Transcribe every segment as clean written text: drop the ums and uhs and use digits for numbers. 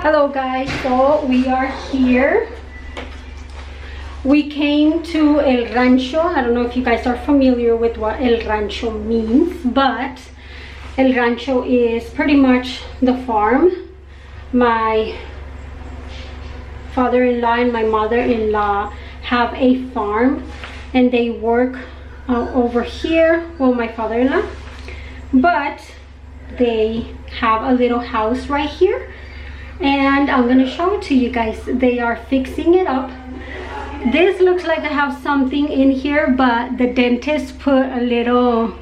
Hello guys, so we are here. We came to El Rancho. I don't know if you guys are familiar with what El Rancho means, but El Rancho is pretty much the farm. My father-in-law and my mother-in-law have a farm and they work over here. Well, my father-in-law, but they have a little house right here, and I'm gonna show it to you guys. They are fixing it up. This looks like I have something in here, but the dentist put a little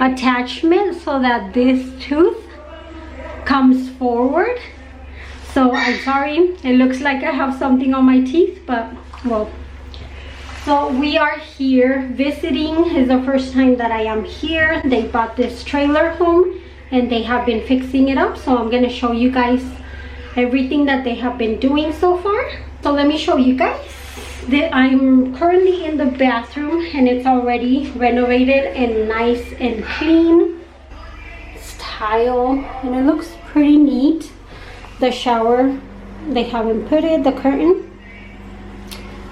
attachment so that this tooth comes forward. So I'm sorry, it looks like I have something on my teeth, but well. So we are here visiting. It's the first time that I am here. They bought this trailer home and they have been fixing it up. So I'm gonna show you guys everything that they have been doing so far. So let me show you guys. I'm currently in the bathroom and it's already renovated and nice and clean. It's tile and it looks pretty neat. The shower, they haven't put it, the curtain.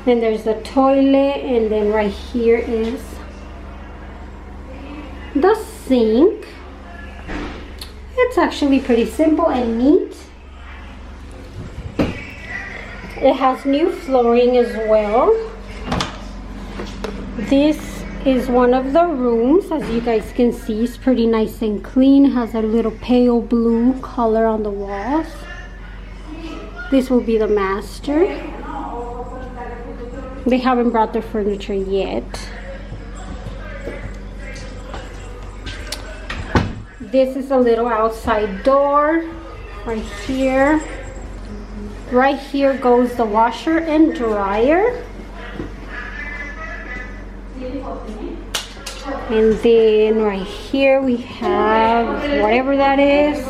Then there's the toilet, and then right here is the sink. It's actually pretty simple and neat. It has new flooring as well. This is one of the rooms. As you guys can see, it's pretty nice and clean. It has a little pale blue color on the walls. This will be the master. They haven't brought their furniture yet. This is a little outside door right here. Right here goes the washer and dryer. And then right here we have whatever that is.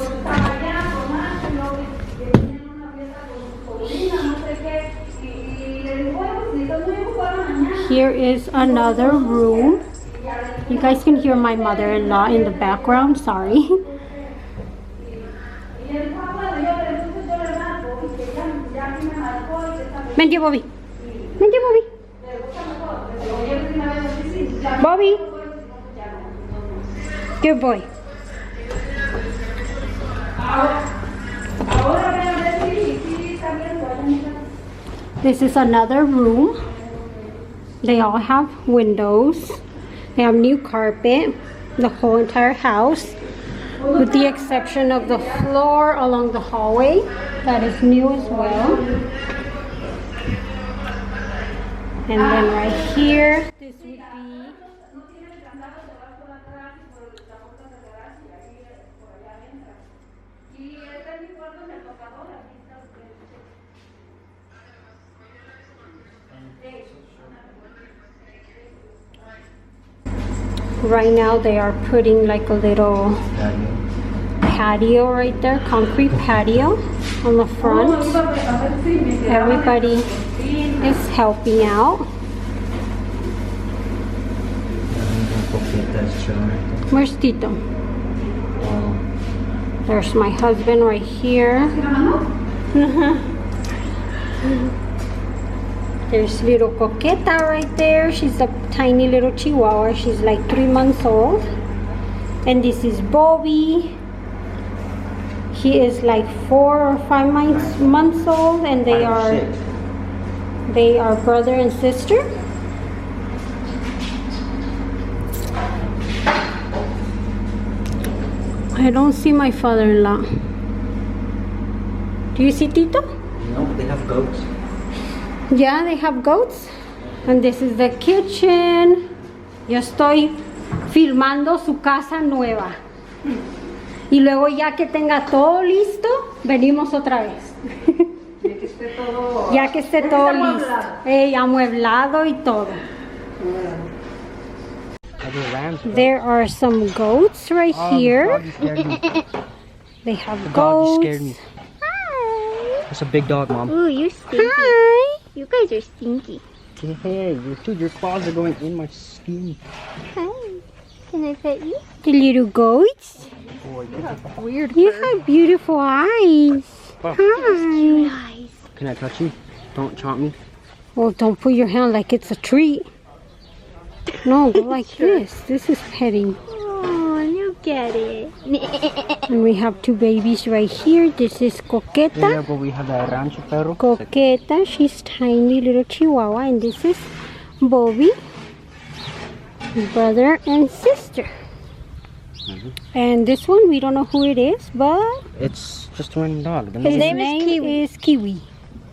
Here is another room. You guys can hear my mother-in-law in the background, sorry. Vente, Bobby. Vente, Bobby. Bobby. Good boy. This is another room. They all have windows. They have new carpet, the whole entire house, with the exception of the floor along the hallway. That is new as well. And then right here, this would be right now they are putting like a little patio right there, concrete patio on the front. Everybody is helping out. Where's Tito? There's my husband right here. There's little Coqueta right there. She's a tiny little chihuahua. She's like 3 months old. And this is Bobby. He is like 4 or 5 months old, and they are brother and sister. I don't see my father-in-law. Do you see Tito? No, but they have goats. Yeah, they have goats. And this is the kitchen. Yo estoy filmando su casa nueva. Y luego ya que tenga todo listo, venimos otra vez. Ya que esté todo listo. Amueblado y todo. There are some goats right here. They have goats. Scared me. Hi. That's a big dog, Mom. Ooh, you're stinky. Hi. You guys are stinky. Hey, dude, your claws are going in my skin. Hi. Can I pet you? The little goats. Boy, you have weird You have beautiful eyes. Hi. Can I touch you? Don't chomp me. Well, don't put your hand like it's a treat. No, go like this. This is petting. Oh, look at it. And we have two babies right here. This is Yeah, Coqueta. but we have the rancho perro. Coqueta, she's tiny little chihuahua. And this is Bobby, brother and sister. And this one, we don't know who it is, but It's just a random dog. The his name name is Kiwi.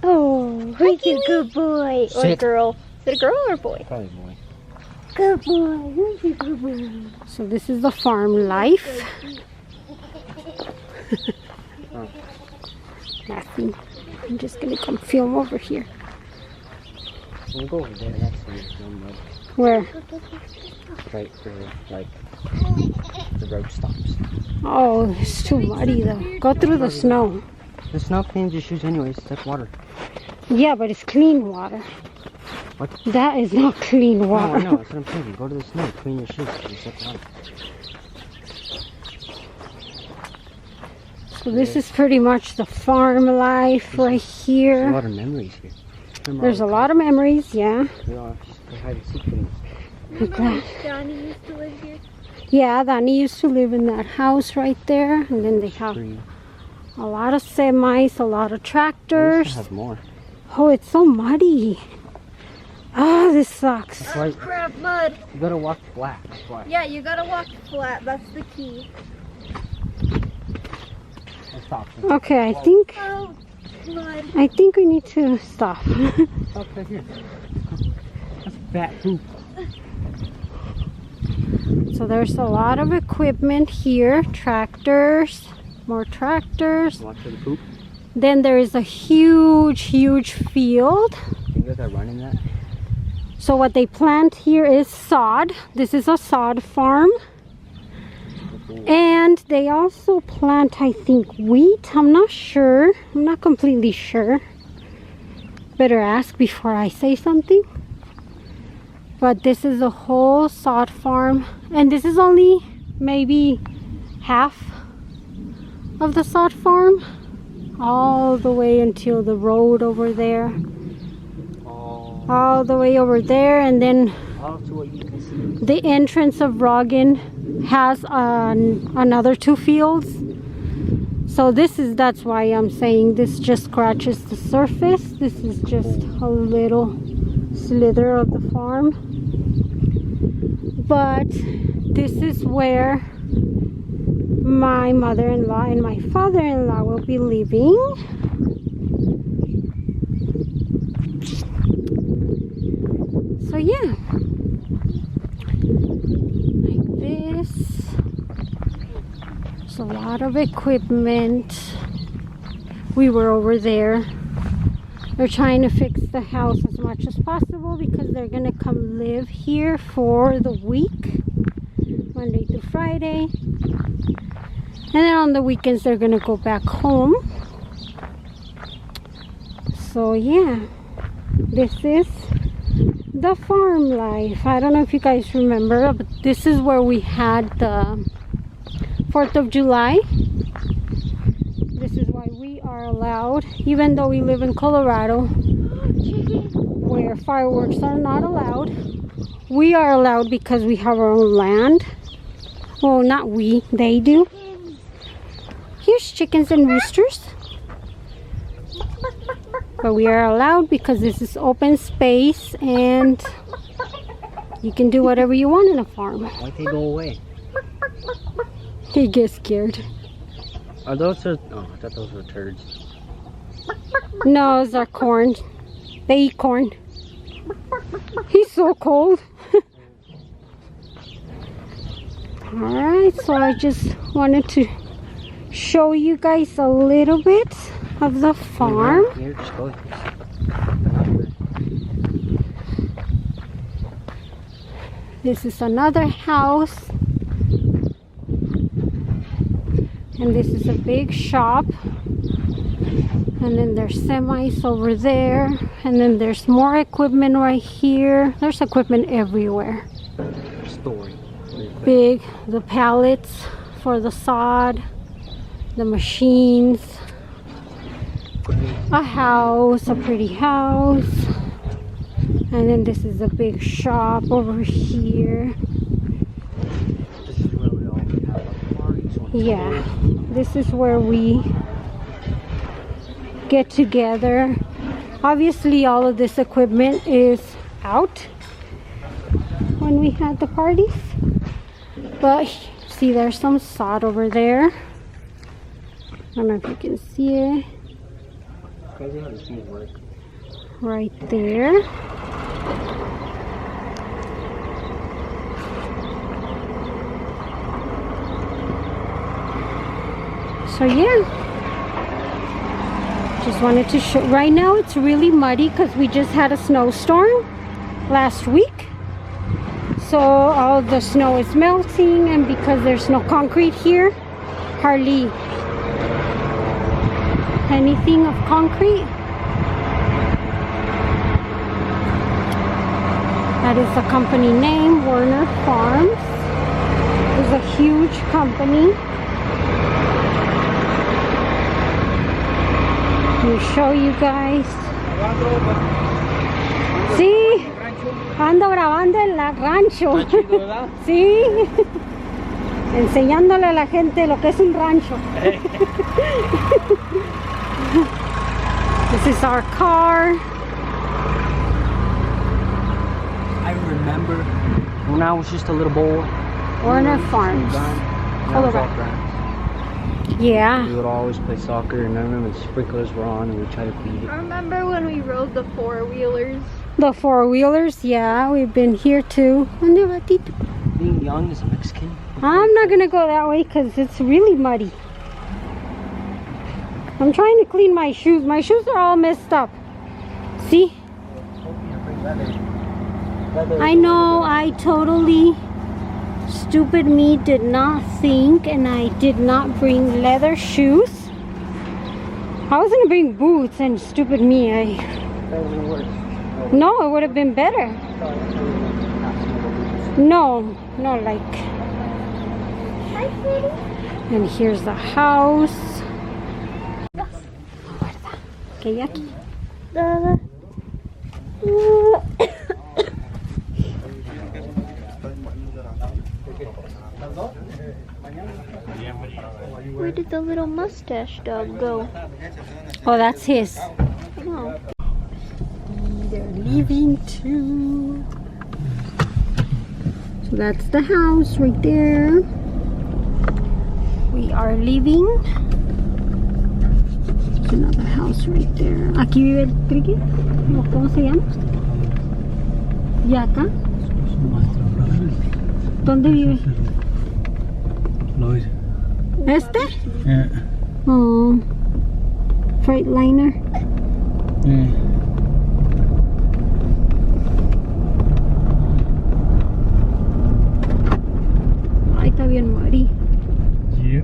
Oh, who's a good boy? Or Sit. girl? Is it a girl or a boy? Probably boy. Good boy. Who's a good boy? So this is the farm life. Nothing. I'm just gonna come film over here. We'll go over there. That's the mud. Where? Right where, like, the road stops. Oh, it's too muddy though. Go through the snow. The snow cleans your shoes anyways. That's water. Yeah, but it's clean water. What? That is not clean No, I water. know. That's what I'm saying. Go to the snow. Clean your shoes. That's water. So this is pretty much the farm life right There's a here. lot of memories here. Remember There's a all the lot of memories, yeah. times we all just play hide and seek games. I'm glad. Johnny used to live here. Yeah, Danny used to live in that house right there. And then they have Free. a lot of semis, a lot of We used tractors. to have more. Oh, it's so muddy. Ah, this sucks. That's why Crap, mud. you gotta walk flat. That's why. Yeah, you gotta walk flat. That's the key. Stop. Okay, I think Oh, mud. we need to stop. Stop right here. That's fat poop. So there's a lot of equipment here. Tractors, more tractors. Watch for the poop. Then there is a huge field. You guys are running that? So what they plant here is sod. This is a sod farm. And they also plant, I think, wheat. I'm not sure. I'm not completely sure. Better ask before I say something. But this is a whole sod farm. And this is only maybe half of the sod farm. All the way until the road over there. Oh. All the way over there. And then All to what you can see. the entrance of Rogan has another two fields. So that's why I'm saying this just scratches the surface. This is just a little slither of the farm. But this is where my mother-in-law and my father-in-law will be living. So yeah. This. There's a lot of equipment. We were over there. They're trying to fix the house as much as possible because they're gonna come live here for the week, Monday through Friday, and then on the weekends they're gonna go back home. So yeah, this is the farm life. I don't know if you guys remember, but this is where we had the 4th of July. This is why we are allowed, even though we live in Colorado, where fireworks are not allowed. We are allowed because we have our own land. Well, not we, they do. Here's chickens and roosters. But we are allowed because this is open space and you can do whatever you want in a farm. Why'd they go away? They get scared. Are those oh, I thought those were turds. No, those are corn. They eat corn. He's so cold. Alright, so I just wanted to show you guys a little bit of the farm. Here, just go. This is another house. And this is a big shop. And then there's semis over there. And then there's more equipment right here. There's equipment everywhere. Story. Big, the pallets for the sod, the machines. a house, a pretty house. And then this is a big shop over here. This is where we all have parties. Yeah, this is where we get together. Obviously, all of this equipment is out when we had the parties. But see, there's some sod over there. I don't know if you can see it. Crazy how this thing works. Right there. So yeah, just wanted to show. Right now it's really muddy because we just had a snowstorm last week. So all the snow is melting, and because there's no concrete here, hardly anything of concrete. That is the company name, Werner Farms. It's a huge company. Let me show you guys. Sí, ando grabando en la rancho. Sí, enseñándole a la gente lo que es un rancho. This is our car. I remember when I was just a little boy. Werner Farms. Yeah. We would always play soccer, and I remember the sprinklers were on, and we tried to beat it. I remember when we rode the four-wheelers. The four-wheelers, yeah, we've been here too. Being young as a Mexican. I'm not gonna go that way because it's really muddy. I'm trying to clean my shoes. My shoes are all messed up. See? I know, I totally, stupid me, did not think, and I did not bring leather shoes. I was gonna bring boots, and stupid me, no, it would have been better. No, like. And here's the house. Okay, aquí. Where did the little mustache dog go? Oh, that's his. Oh. They're leaving too. So that's the house right there. We are leaving. There's another house right there. Aquí vive el Triqui. ¿Cómo se llama? ¿Y acá? ¿Dónde vive? ¿Este? Yeah. Oh, Freightliner. Yeah. Ay, está bien muddy. Yeah.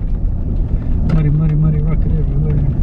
Muddy, rocket everywhere.